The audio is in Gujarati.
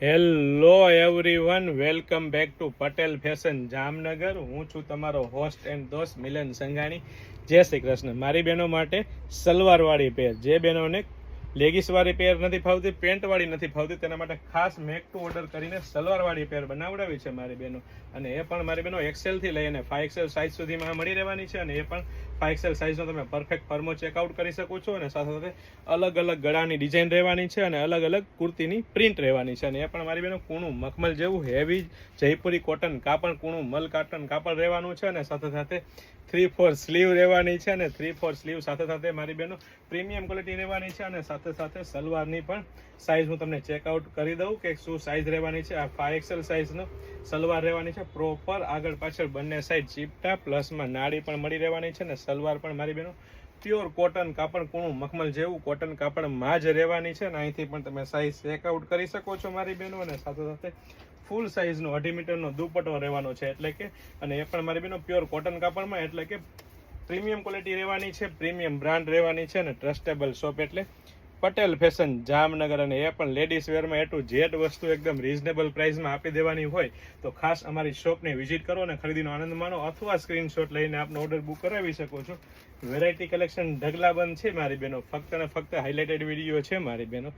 Hello everyone, welcome back to Patel fashion Jamnagar. હું છું તમારો હોસ્ટ એન્ડ દોસ્ત મિલન સંઘાણી. જય શ્રી કૃષ્ણ. મારી બહેનો માટે સલવારવાળી પેર, જે બહેનોને લેગીસવાળી પેર નથી ફાવતી, પેન્ટવાળી નથી ફાવતી, તેના માટે ખાસ મેક ટુ ઓર્ડર કરીને સલવારવાળી પેર બનાવડાવી છે મારી બહેનો. અને એ પણ મારી બહેનો એક્સેલથી લઈને 5XL સાઇઝ સુધીમાં મળી રહેવાની છે. અને એ પણ 5XL સાઇઝનો તમે પરફેક્ટ ફર્મો ચેકઆઉટ કરી શકો છો. અને સાથે સાથે અલગ અલગ ગળાની ડિઝાઇન રહેવાની છે અને અલગ અલગ કુર્તીની પ્રિન્ટ રહેવાની છે. અને એ પણ મારી બહેનો કૂણું મખમલ જેવું હેવી જયપુરી કોટન કાપડ, કૂણું મલ કાટન કાપડ રહેવાનું છે. અને સાથે સાથે 3/4 સ્લીવ રહેવાની છે. અને 3/4 સ્લીવ સાથે સાથે મારી બહેનો પ્રીમિયમ ક્વોલિટી રહેવાની છે. અને સાથે સાથે સલવારની પણ સાઇઝ હું તમને ચેકઆઉટ કરી દઉં કે શું સાઇઝ રહેવાની છે. આ 5XL સાઇઝનો સલવાર રહેવાની છે. પ્રોપર આગળ પાછળ બંને સાઈડ ચીપટા, પ્લસમાં નાડી પણ મળી રહેવાની છે. અને સલવાર પણ મારી બહેનો પ્યોર કોટન કાપડ, કૂણું મખમલ જેવું કોટન કાપડમાં જ રહેવાની છે. અને અહીંથી પણ તમે સાઇઝ ચેકઆઉટ કરી શકો છો મારી બહેનો. અને સાથે સાથે ફૂલ સાઇઝનો 2.5 મીટરનો દુપટ્ટો રહેવાનો છે, એટલે કે અને એ પણ મારી બહેનો પ્યોર કોટન કાપડમાં, એટલે કે પ્રીમિયમ ક્વોલિટી રહેવાની છે, પ્રીમિયમ બ્રાન્ડ રહેવાની છે. અને ટ્રસ્ટેબલ શોપ એટલે પટેલ ફેશન જામનગર. અને એ પણ લેડીઝ વેરમાં A to Z વસ્તુ એકદમ રીઝનેબલ પ્રાઇસમાં આપી દેવાની હોય તો ખાસ અમારી શોપને વિઝિટ કરો અને ખરીદીનો આનંદ માણો, અથવા સ્ક્રીનશોટ લઈને આપનો ઓર્ડર બુક કરાવી શકો છો. વેરાયટી કલેક્શન ઢગલાબંધ છે મારી બહેનો, ફક્ત ને ફક્ત હાઇલાઇટેડ વિડીયો છે મારી બહેનો.